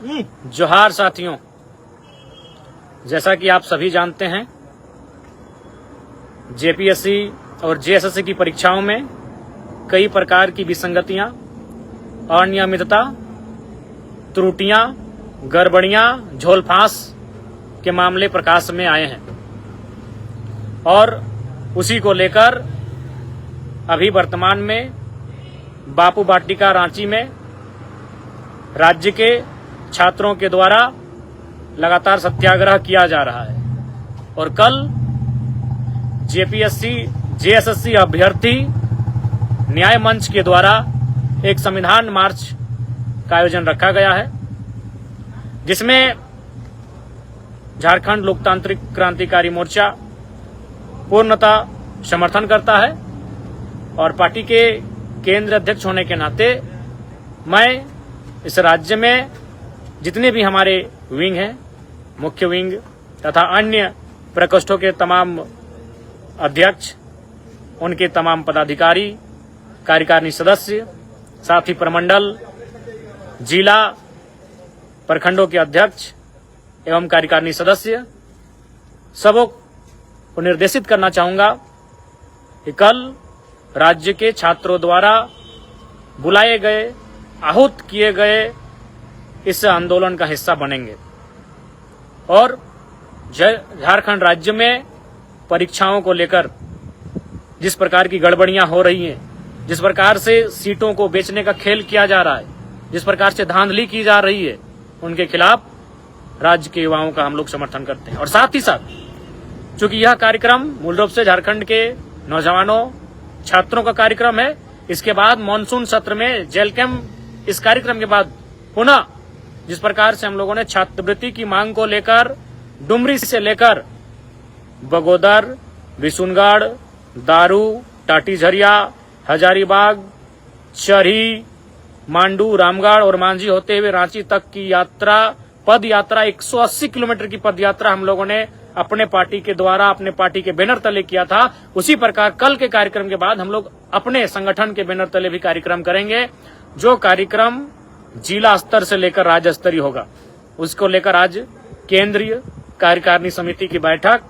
जोहार साथियों, जैसा कि आप सभी जानते हैं, जेपीएससी और जेएसएससी की परीक्षाओं में कई प्रकार की विसंगतियां, अनियमितता, त्रुटियां, गड़बड़ियां, झोलफांस के मामले प्रकाश में आए हैं और उसी को लेकर अभी वर्तमान में बापू वाटिका रांची में राज्य के छात्रों के द्वारा लगातार सत्याग्रह किया जा रहा है और कल जेपीएससी जेएसएससी अभ्यर्थी न्याय मंच के द्वारा एक संविधान मार्च का आयोजन रखा गया है, जिसमें झारखंड लोकतांत्रिक क्रांतिकारी मोर्चा पूर्णतः समर्थन करता है और पार्टी के केंद्र अध्यक्ष होने के नाते मैं इस राज्य में जितने भी हमारे विंग हैं, मुख्य विंग तथा अन्य प्रकोष्ठों के तमाम अध्यक्ष, उनके तमाम पदाधिकारी, कार्यकारिणी सदस्य, साथ ही प्रमंडल, जिला, प्रखंडों के अध्यक्ष एवं कार्यकारिणी सदस्य, सबों को निर्देशित करना चाहूंगा कि कल राज्य के छात्रों द्वारा बुलाए गए, आहूत किए गए इस आंदोलन का हिस्सा बनेंगे और झारखंड राज्य में परीक्षाओं को लेकर जिस प्रकार की गड़बड़ियां हो रही हैं, जिस प्रकार से सीटों को बेचने का खेल किया जा रहा है, जिस प्रकार से धांधली की जा रही है, उनके खिलाफ राज्य के युवाओं का हम लोग समर्थन करते हैं। और साथ ही साथ चूंकि यह कार्यक्रम मूल रूप से झारखंड के नौजवानों, छात्रों का कार्यक्रम है, इसके बाद मानसून सत्र में जेल कैंप, इस कार्यक्रम के बाद पुनः जिस प्रकार से हम लोगों ने छात्रवृत्ति की मांग को लेकर डुमरी से लेकर बगोदर, बिशुनगढ़, दारू, टाटीझरिया, हजारीबाग, चरही, मांडू, रामगढ़ और मांझी होते हुए रांची तक की यात्रा, पद यात्रा, 180 किलोमीटर की पद यात्रा हम लोगों ने अपने पार्टी के द्वारा, अपने पार्टी के बैनर तले किया था। उसी प्रकार कल के कार्यक्रम के बाद हम लोग अपने संगठन के बैनर तले भी कार्यक्रम करेंगे। जो कार्यक्रम जिला स्तर से लेकर राज्य स्तरीय होगा, उसको लेकर आज केंद्रीय कार्यकारिणी समिति की बैठक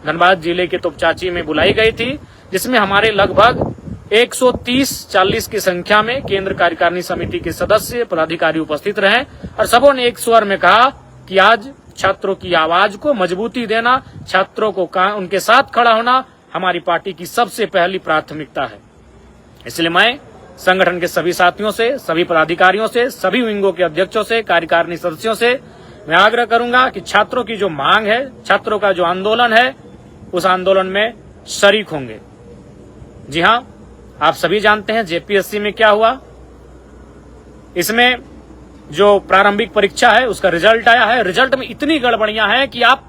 धनबाद जिले के तोपचाची में बुलाई गई थी, जिसमें हमारे लगभग 130-40 की संख्या में केंद्र कार्यकारिणी समिति के सदस्य, पदाधिकारी उपस्थित रहे और सबों ने एक स्वर में कहा कि आज छात्रों की आवाज को मजबूती देना, छात्रों को उनके साथ खड़ा होना हमारी पार्टी की सबसे पहली प्राथमिकता है। इसलिए मैं संगठन के सभी साथियों से, सभी पदाधिकारियों से, सभी विंगों के अध्यक्षों से, कार्यकारिणी सदस्यों से मैं आग्रह करूंगा कि छात्रों की जो मांग है, छात्रों का जो आंदोलन है, उस आंदोलन में शरीक होंगे। जी हां, आप सभी जानते हैं जेपीएससी में क्या हुआ। इसमें जो प्रारंभिक परीक्षा है उसका रिजल्ट आया है। रिजल्ट में इतनी गड़बड़ियां हैं कि आप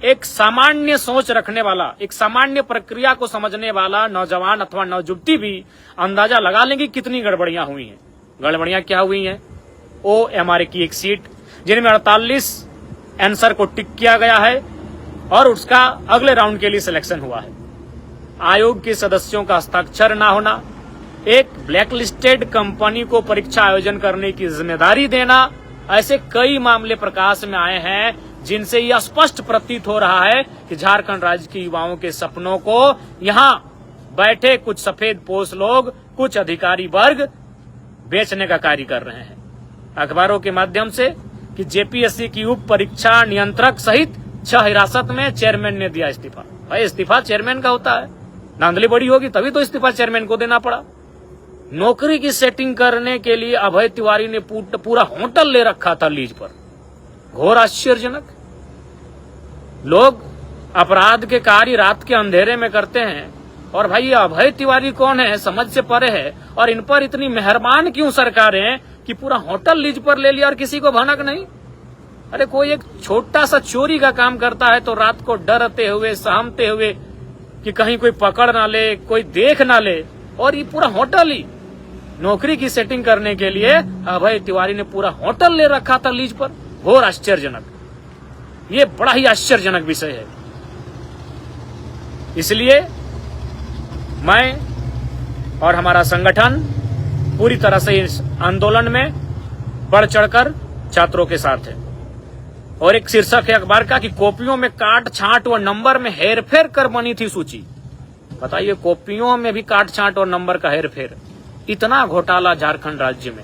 एक सामान्य सोच रखने वाला, एक सामान्य प्रक्रिया को समझने वाला नौजवान अथवा नवयुवती भी अंदाजा लगा लेंगे कितनी गड़बड़ियां हुई हैं। गड़बड़ियां क्या हुई हैं? OMRA की एक सीट जिनमें 48 आंसर को टिक किया गया है और उसका अगले राउंड के लिए सिलेक्शन हुआ है। आयोग के सदस्यों का हस्ताक्षर न होना, एक ब्लैकलिस्टेड कंपनी को परीक्षा आयोजन करने की जिम्मेदारी देना, ऐसे कई मामले प्रकाश में आए हैं जिनसे यह स्पष्ट प्रतीत हो रहा है कि झारखंड राज्य के युवाओं के सपनों को यहां बैठे कुछ सफेद पोश लोग, कुछ अधिकारी वर्ग बेचने का कार्य कर रहे हैं। अखबारों के माध्यम से कि जेपीएससी की उप परीक्षा नियंत्रक सहित 6 हिरासत में चेयरमैन ने दिया इस्तीफा। भाई इस्तीफा चेयरमैन का होता है, धांधली बड़ी होगी तभी तो इस्तीफा चेयरमैन को देना पड़ा। नौकरी की सेटिंग करने के लिए अभय तिवारी ने पूरा होटल ले रखा था लीज पर। घोर आश्चर्यजनक। लोग अपराध के कार्य रात के अंधेरे में करते हैं और भाई ये अभय तिवारी कौन है, समझ से परे है। और इन पर इतनी मेहरबान क्यों सरकारें कि पूरा होटल लीज पर ले लिया और किसी को भनक नहीं। अरे कोई एक छोटा सा चोरी का काम करता है तो रात को डरते हुए, सहमते हुए कि कहीं कोई पकड़ ना ले, कोई देख ना ले, और ये पूरा होटल ही नौकरी की सेटिंग करने के लिए अभय तिवारी ने पूरा होटल ले रखा था लीज पर। घोर आश्चर्यजनक। ये बड़ा ही आश्चर्यजनक विषय है। इसलिए मैं और हमारा संगठन पूरी तरह से इस आंदोलन में बढ़ चढ़कर छात्रों के साथ है। और एक शीर्षक है अखबार का कि कॉपियों में काट छांट और नंबर में हेरफेर कर बनी थी सूची। बताइए, कॉपियों में भी काट छांट और नंबर का हेरफेर, इतना घोटाला झारखंड राज्य में।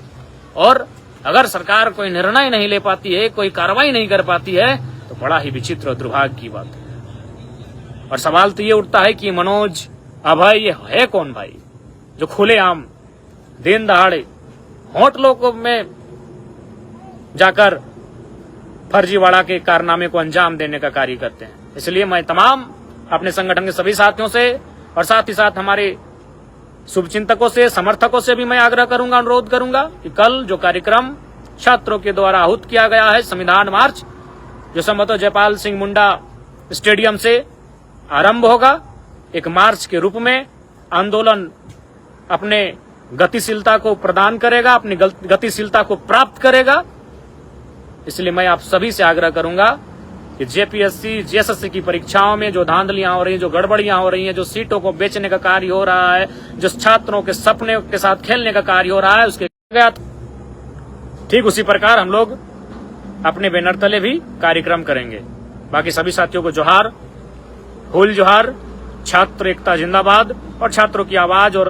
और अगर सरकार कोई निर्णय नहीं ले पाती है, कोई कार्रवाई नहीं कर पाती है, तो बड़ा ही विचित्र और दुर्भाग्य की बात है। और सवाल तो ये उठता है कि मनोज अभय ये है कौन भाई, जो खुलेआम दिन दहाड़े होटलों में जाकर फर्जीवाड़ा के कारनामे को अंजाम देने का कार्य करते हैं। इसलिए मैं तमाम अपने संगठन के सभी साथियों से और साथ ही साथ हमारे शुभचिंतकों से, समर्थकों से भी मैं आग्रह करूंगा, अनुरोध करूंगा कि कल जो कार्यक्रम छात्रों के द्वारा आहूत किया गया है, संविधान मार्च, जो संभवतः जयपाल सिंह मुंडा स्टेडियम से आरंभ होगा, एक मार्च के रूप में आंदोलन अपने गतिशीलता को प्रदान करेगा, अपनी गतिशीलता को प्राप्त करेगा। इसलिए मैं आप सभी से आग्रह करूंगा कि जेपीएससी, जेएसएससी की परीक्षाओं में जो धांधलियां हो रही हैं, जो गड़बड़ियां हो रही हैं, जो सीटों को बेचने का कार्य हो रहा है, जो छात्रों के सपने के साथ खेलने का कार्य हो रहा है, उसके ठीक उसी प्रकार हम लोग अपने बैनर तले भी कार्यक्रम करेंगे। बाकी सभी साथियों को जोहार, हुल जोहार, छात्र एकता जिंदाबाद और छात्रों की आवाज और